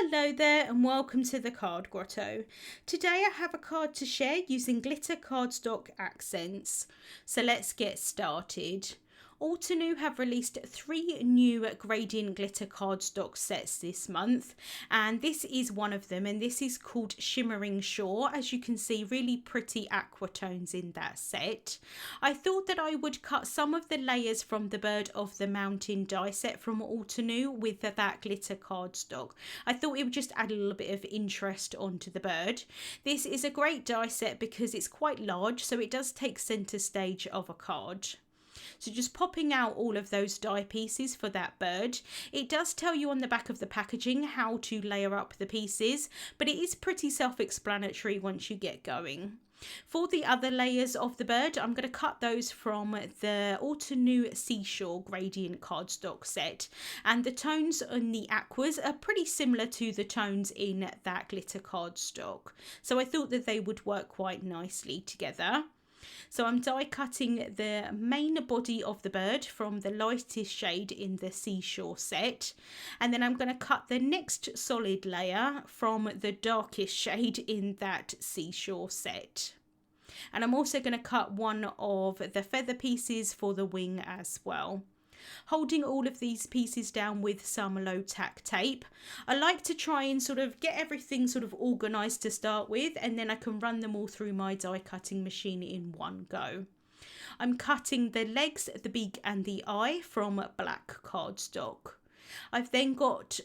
Hello there and welcome to the Card Grotto. Today I have a card to share using glitter cardstock accents. So let's get started. Altenew have released 3 new gradient glitter cardstock sets this month, and this is one of them, and this is called Shimmering Shore. As you can see, really pretty aqua tones in that set. I thought that I would cut some of the layers from the Bird of the Mountain die set from Altenew with that glitter cardstock. I thought it would just add a little bit of interest onto the bird. This is a great die set because it's quite large, so it does take centre stage of a card. So just popping out all of those die pieces for that bird. It does tell you on the back of the packaging how to layer up the pieces, but it is pretty self-explanatory once you get going. For the other layers of the bird, I'm going to cut those from the Altenew Seashore gradient cardstock set, and the tones on the aquas are pretty similar to the tones in that glitter cardstock, so I thought that they would work quite nicely together. So I'm die cutting the main body of the bird from the lightest shade in the Seashore set, and then I'm going to cut the next solid layer from the darkest shade in that Seashore set. And I'm also going to cut one of the feather pieces for the wing as well. Holding all of these pieces down with some low tack tape. I like to try and sort of get everything sort of organised to start with, and then I can run them all through my die cutting machine in one go. I'm cutting the legs, the beak and the eye from black cardstock. I've then got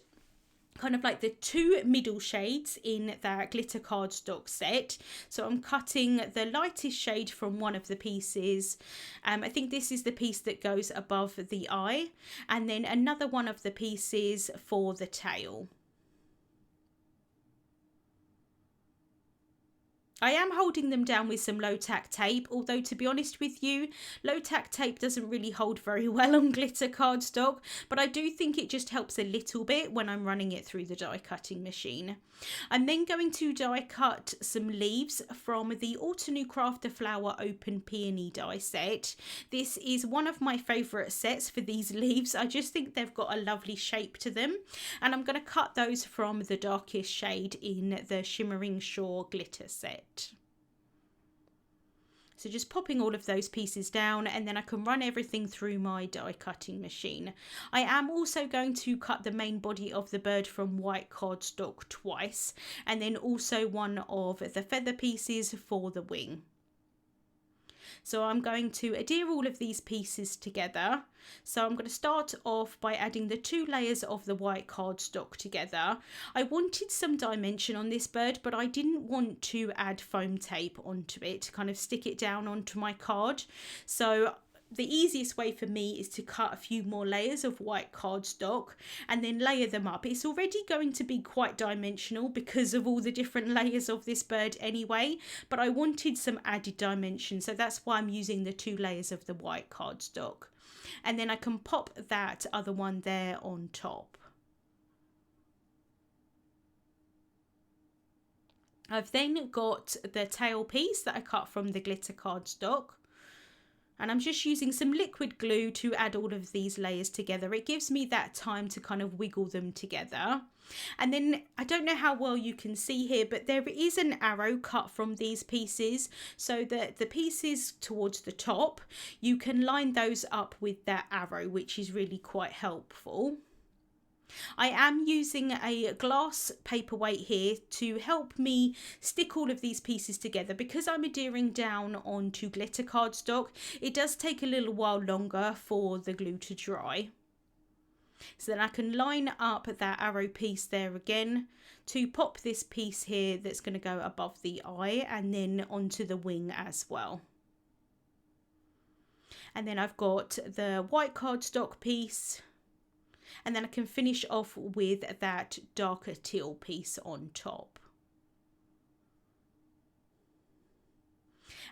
kind of like the 2 middle shades in that glitter cardstock set. So I'm cutting the lightest shade from one of the pieces. I think this is the piece that goes above the eye, and then another one of the pieces for the tail. I am holding them down with some low tack tape, although to be honest with you, low tack tape doesn't really hold very well on glitter cardstock, but I do think it just helps a little bit when I'm running it through the die cutting machine. I'm then going to die cut some leaves from the Altenew Craft the Flower Open Peony die set. This is one of my favourite sets for these leaves. I just think they've got a lovely shape to them, and I'm going to cut those from the darkest shade in the Shimmering Shore glitter set. So just popping all of those pieces down, and then I can run everything through my die cutting machine. I am also going to cut the main body of the bird from white cardstock twice, and then also one of the feather pieces for the wing. So I'm going to adhere all of these pieces together. So I'm going to start off by adding the 2 layers of the white cardstock together. I wanted some dimension on this bird, but I didn't want to add foam tape onto it to kind of stick it down onto my card. So the easiest way for me is to cut a few more layers of white cardstock and then layer them up. It's already going to be quite dimensional because of all the different layers of this bird anyway, but I wanted some added dimension, so that's why I'm using the 2 layers of the white cardstock. And then I can pop that other one there on top. I've then got the tail piece that I cut from the glitter cardstock. And I'm just using some liquid glue to add all of these layers together. It gives me that time to kind of wiggle them together. And then I don't know how well you can see here, but there is an arrow cut from these pieces, so that the pieces towards the top, you can line those up with that arrow, which is really quite helpful. I am using a glass paperweight here to help me stick all of these pieces together. Because I'm adhering down onto glitter cardstock, it does take a little while longer for the glue to dry. So then I can line up that arrow piece there again to pop this piece here that's going to go above the eye and then onto the wing as well. And then I've got the white cardstock piece. And then I can finish off with that darker teal piece on top.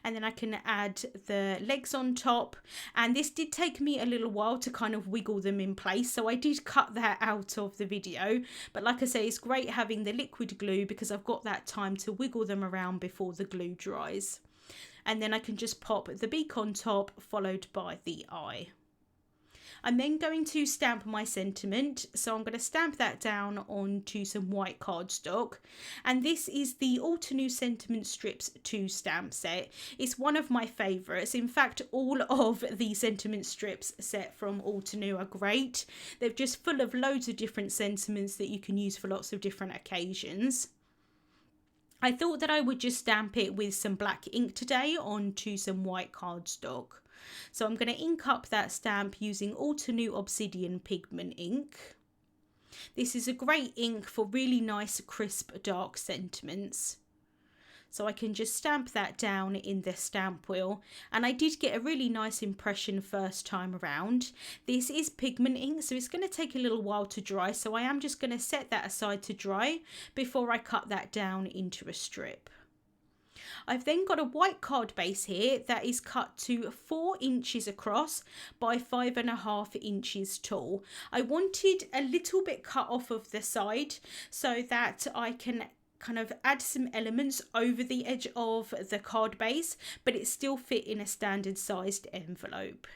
And then I can add the legs on top, and this did take me a little while to kind of wiggle them in place, so I did cut that out of the video, but like I say, it's great having the liquid glue because I've got that time to wiggle them around before the glue dries. And then I can just pop the beak on top, followed by the eye. I'm then going to stamp my sentiment, so I'm going to stamp that down onto some white cardstock, and this is the Altenew Sentiment Strips 2 stamp set. It's one of my favourites. In fact, all of the sentiment strips set from Altenew are great. They're just full of loads of different sentiments that you can use for lots of different occasions. I thought that I would just stamp it with some black ink today onto some white cardstock. So I'm going to ink up that stamp using Altenew Obsidian Pigment ink. This is a great ink for really nice crisp dark sentiments. So I can just stamp that down in the stamp wheel, and I did get a really nice impression first time around. This is pigment ink, so it's going to take a little while to dry, so I am just going to set that aside to dry before I cut that down into a strip. I've then got a white card base here that is cut to 4 inches across by 5.5 inches tall. I wanted a little bit cut off of the side so that I can kind of add some elements over the edge of the card base, but it still fit in a standard sized envelope.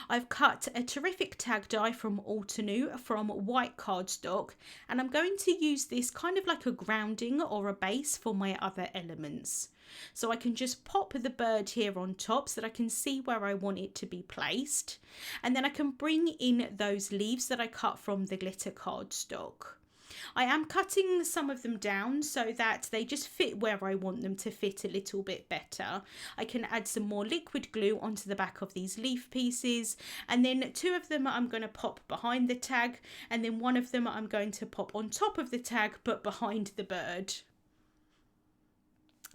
I've cut a terrific tag die from Altenew from white cardstock, and I'm going to use this kind of like a grounding or a base for my other elements. So I can just pop the bird here on top so that I can see where I want it to be placed, and then I can bring in those leaves that I cut from the glitter cardstock. I am cutting some of them down so that they just fit where I want them to fit a little bit better. I can add some more liquid glue onto the back of these leaf pieces, and then 2 of them I'm going to pop behind the tag, and then 1 of them I'm going to pop on top of the tag but behind the bird.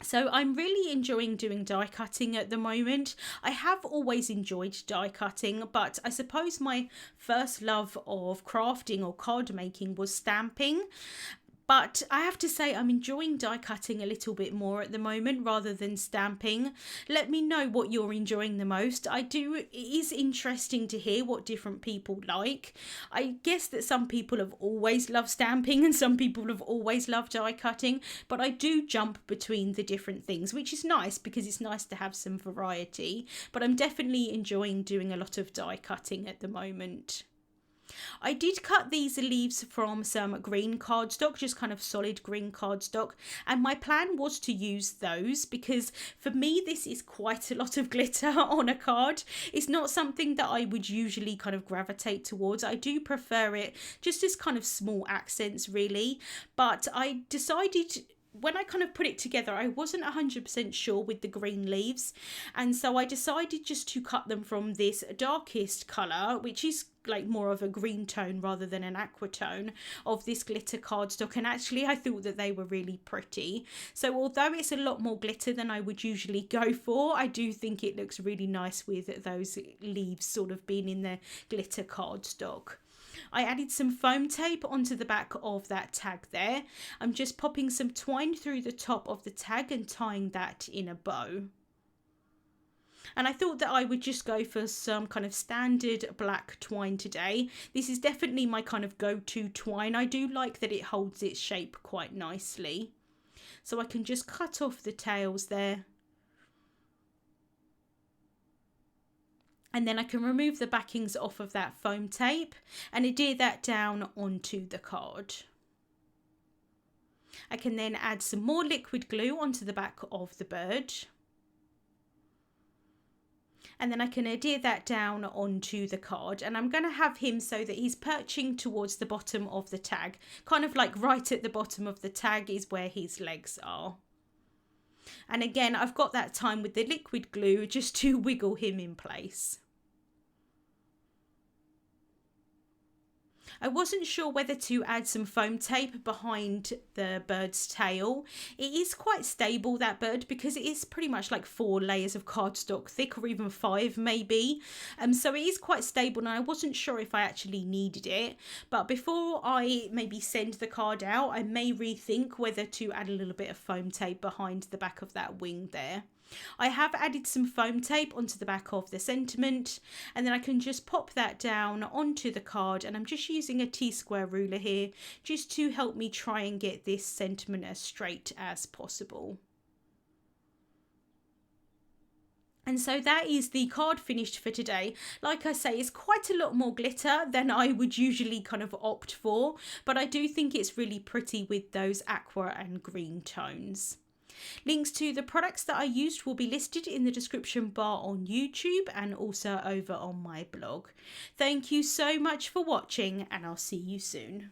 So I'm really enjoying doing die cutting at the moment. I have always enjoyed die cutting, but I suppose my first love of crafting or card making was stamping. But I have to say I'm enjoying die cutting a little bit more at the moment rather than stamping. Let me know what you're enjoying the most. It is interesting to hear what different people like. I guess that some people have always loved stamping and some people have always loved die cutting, but I do jump between the different things, which is nice because it's nice to have some variety. But I'm definitely enjoying doing a lot of die cutting at the moment. I did cut these leaves from some green cardstock, just kind of solid green cardstock, and my plan was to use those because for me this is quite a lot of glitter on a card. It's not something that I would usually kind of gravitate towards. I do prefer it just as kind of small accents really, but I decided when I kind of put it together, I wasn't 100% sure with the green leaves, and so I decided just to cut them from this darkest colour, which is like more of a green tone rather than an aqua tone of this glitter cardstock, and actually I thought that they were really pretty. So although it's a lot more glitter than I would usually go for, I do think it looks really nice with those leaves sort of being in the glitter cardstock. I added some foam tape onto the back of that tag there. I'm just popping some twine through the top of the tag and tying that in a bow. And I thought that I would just go for some kind of standard black twine today. This is definitely my kind of go-to twine. I do like that it holds its shape quite nicely. So I can just cut off the tails there. And then I can remove the backings off of that foam tape and adhere that down onto the card. I can then add some more liquid glue onto the back of the bird. And then I can adhere that down onto the card, and I'm going to have him so that he's perching towards the bottom of the tag, kind of like right at the bottom of the tag is where his legs are. And again, I've got that time with the liquid glue just to wiggle him in place. I wasn't sure whether to add some foam tape behind the bird's tail. It is quite stable, that bird, because it is pretty much like 4 layers of cardstock thick, or even 5 maybe. So it is quite stable, and I wasn't sure if I actually needed it. But before I maybe send the card out, I may rethink whether to add a little bit of foam tape behind the back of that wing there. I have added some foam tape onto the back of the sentiment, and then I can just pop that down onto the card, and I'm just using a T-square ruler here just to help me try and get this sentiment as straight as possible. And so that is the card finished for today. Like I say, it's quite a lot more glitter than I would usually kind of opt for, but I do think it's really pretty with those aqua and green tones. Links to the products that I used will be listed in the description bar on YouTube and also over on my blog. Thank you so much for watching, and I'll see you soon.